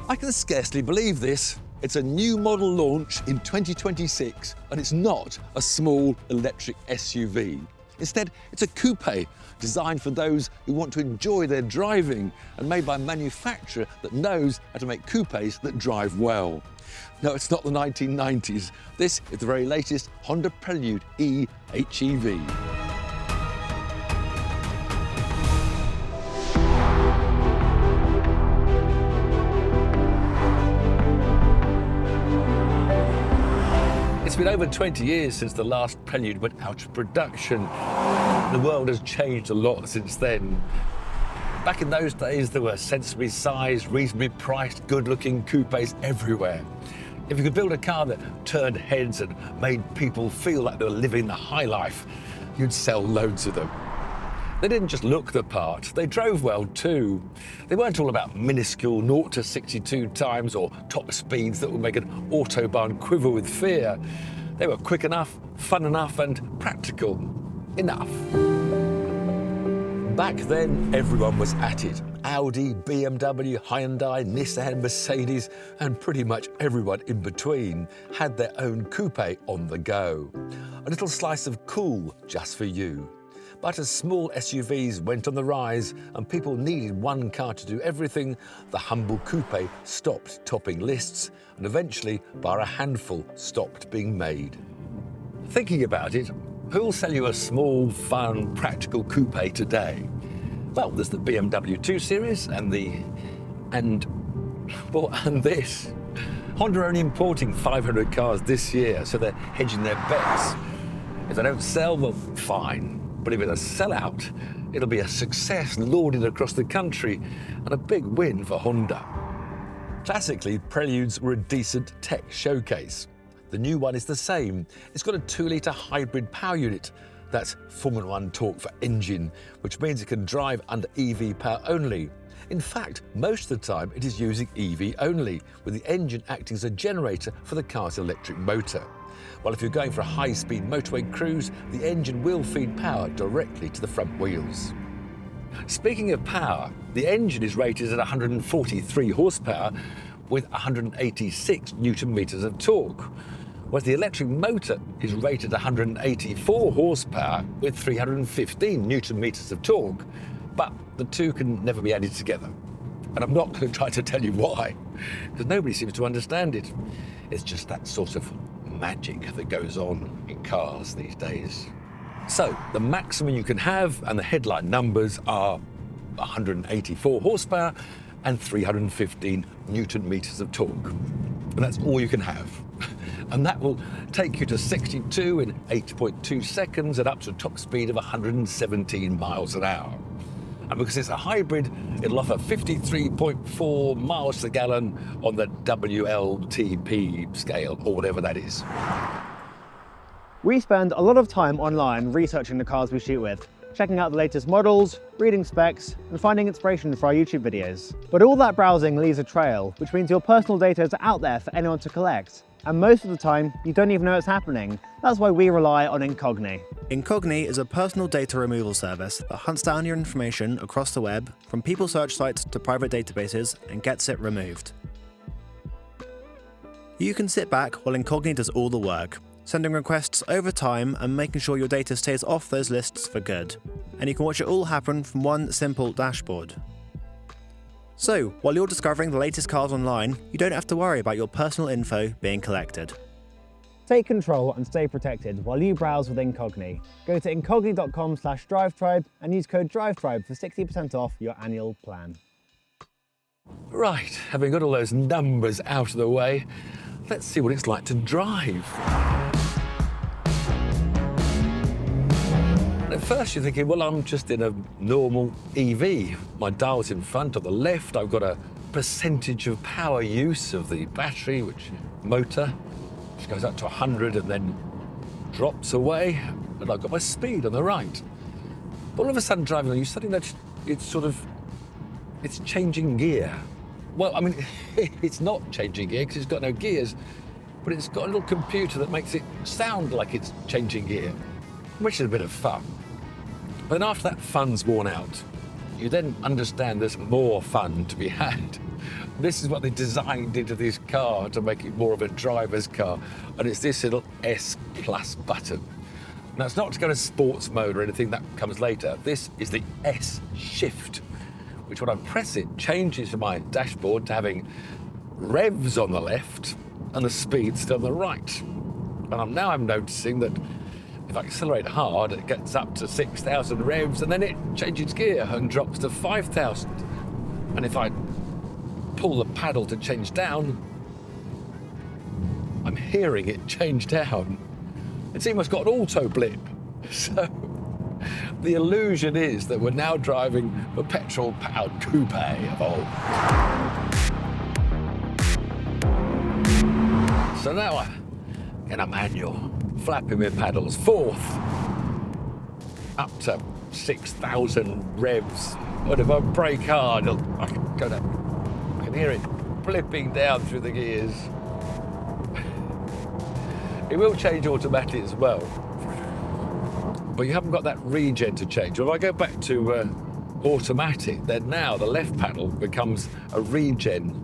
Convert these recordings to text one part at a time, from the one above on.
I can scarcely believe this. It's a new model launch in 2026, and it's not a small electric SUV. Instead, it's a coupe designed for those who want to enjoy their driving and made by a manufacturer that knows how to make coupes that drive well. No, it's not the 1990s. This is the very latest Honda Prelude E HEV. It's been over 20 years since the last Prelude went out of production. The world has changed a lot since then. Back in those days, there were sensibly sized, reasonably priced, good-looking coupes everywhere. If you could build a car that turned heads and made people feel like they were living the high life, you'd sell loads of them. They didn't just look the part, they drove well too. They weren't all about minuscule 0 to 62 times or top speeds that would make an autobahn quiver with fear. They were quick enough, fun enough, and practical enough. Back then, everyone was at it. Audi, BMW, Hyundai, Nissan, Mercedes, and pretty much everyone in between had their own coupe on the go. A little slice of cool just for you. But as small SUVs went on the rise and people needed one car to do everything, the humble coupe stopped topping lists and eventually, bar a handful, stopped being made. Thinking about it, who'll sell you a small, fun, practical coupe today? Well, there's the BMW 2 Series and this. Honda are only importing 500 cars this year, so they're hedging their bets. If they don't sell, well, fine. But if it's a sellout, it'll be a success lauded across the country and a big win for Honda. Classically, Preludes were a decent tech showcase. The new one is the same. It's got a 2-litre hybrid power unit. That's Formula 1 torque for engine, which means it can drive under EV power only. In fact, most of the time it is using EV only, with the engine acting as a generator for the car's electric motor. While if you're going for a high-speed motorway cruise, the engine will feed power directly to the front wheels. Speaking of power, the engine is rated at 143 horsepower with 186 newton-meters of torque, whereas the electric motor is rated 184 horsepower with 315 newton-meters of torque, but the two can never be added together. And I'm not going to try to tell you why, because nobody seems to understand it. It's just that sort of magic that goes on in cars these days. So the maximum you can have and the headline numbers are 184 horsepower and 315 newton meters of torque. And that's all you can have. And that will take you to 62 in 8.2 seconds and up to a top speed of 117 miles an hour. And because it's a hybrid, it'll offer 53.4 miles to the gallon on the WLTP scale, or whatever that is. We spend a lot of time online researching the cars we shoot with, checking out the latest models, reading specs, and finding inspiration for our YouTube videos. But all that browsing leaves a trail, which means your personal data is out there for anyone to collect. And most of the time, you don't even know it's happening. That's why we rely on Incogni. Incogni is a personal data removal service that hunts down your information across the web, from people search sites to private databases, and gets it removed. You can sit back while Incogni does all the work, sending requests over time and making sure your data stays off those lists for good. And you can watch it all happen from one simple dashboard. So, while you're discovering the latest cars online, you don't have to worry about your personal info being collected. Take control and stay protected while you browse with Incogni. Go to incogni.com/drivetribe and use code DriveTribe for 60% off your annual plan. Right, having got all those numbers out of the way, let's see what it's like to drive. At first you're thinking, well, I'm just in a normal EV. My dial's in front or the left. I've got a percentage of power use of the battery, motor, which goes up to 100 and then drops away. And I've got my speed on the right. But all of a sudden driving along, you suddenly notice it's changing gear. Well, I mean, it's not changing gear because it's got no gears, but it's got a little computer that makes it sound like it's changing gear, which is a bit of fun. But then after that fun's worn out, you then understand there's more fun to be had. This is what they designed into this car to make it more of a driver's car, and it's this little S Plus button. Now, it's not to go to sports mode or anything, that comes later. This is the S Shift, which when I press it, changes my dashboard to having revs on the left and the speeds on the right. And I'm noticing that if I accelerate hard, it gets up to 6,000 revs, and then it changes gear and drops to 5,000. And if I pull the paddle to change down, I'm hearing it change down. It's almost got an auto blip. So the illusion is that we're now driving a petrol-powered coupe of old. So now I'm in a manual, flapping my paddles, fourth, up to 6,000 revs. But if I brake hard, I can go down. I can hear it flipping down through the gears. It will change automatic as well, but you haven't got that regen to change. If I go back to automatic, then now the left paddle becomes a regen.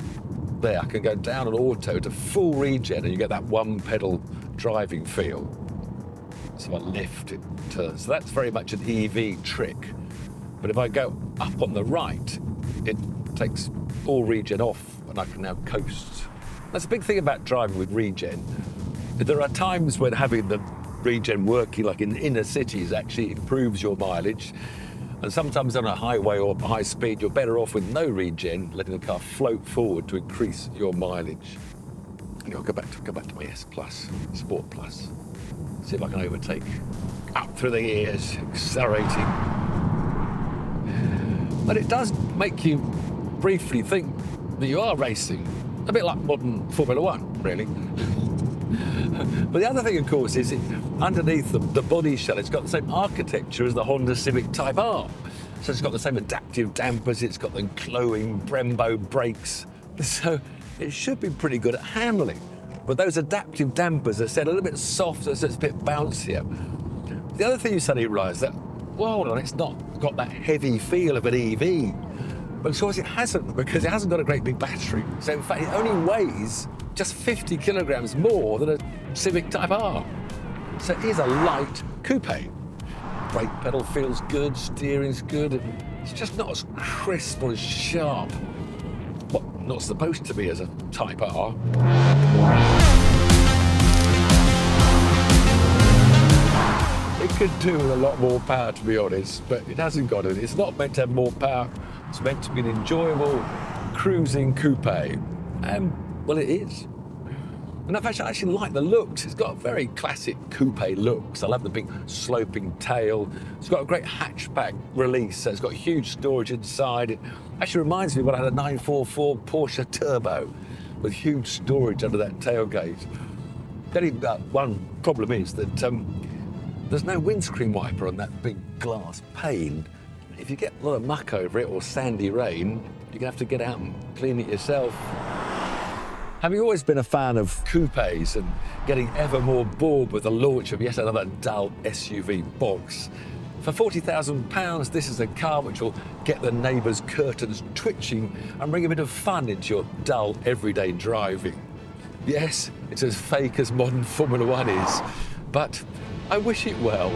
There, I can go down on auto to full regen, and you get that one pedal driving feel. So I lift, it turns. So that's very much an EV trick. But if I go up on the right, it takes all regen off, and I can now coast. That's a big thing about driving with regen. There are times when having the regen working, like in inner cities, actually improves your mileage. And sometimes on a highway or high speed, you're better off with no regen, letting the car float forward to increase your mileage. And I'll go back to my S Plus, Sport Plus. See if I can overtake. Up through the gears, accelerating. But it does make you briefly think that you are racing. A bit like modern Formula One, really. But the other thing, of course, is underneath the body shell, it's got the same architecture as the Honda Civic Type R. So it's got the same adaptive dampers, it's got the glowing Brembo brakes. So it should be pretty good at handling. But those adaptive dampers are set a little bit softer, so it's a bit bouncier. The other thing you suddenly realise that, well, hold on, it's not got that heavy feel of an EV. But of course it hasn't, because it hasn't got a great big battery. So in fact, it only weighs just 50 kilograms more than a Civic Type R. So it is a light coupe. Brake pedal feels good, steering's good, and it's just not as crisp or as sharp. Well, not supposed to be as a Type R. It could do with a lot more power, to be honest, but it hasn't got it. It's not meant to have more power. It's meant to be an enjoyable cruising coupe. And, well, it is. And in fact, I actually like the looks. It's got a very classic coupe looks. I love the big sloping tail. It's got a great hatchback release, so it's got huge storage inside. It actually reminds me of when I had a 944 Porsche Turbo with huge storage under that tailgate. The only one problem is that there's no windscreen wiper on that big glass pane. If you get a lot of muck over it or sandy rain, you're gonna have to get out and clean it yourself. Having always been a fan of coupes and getting ever more bored with the launch of yet another dull SUV box, for £40,000, this is a car which will get the neighbours' curtains twitching and bring a bit of fun into your dull, everyday driving. Yes, it's as fake as modern Formula One is, but I wish it well.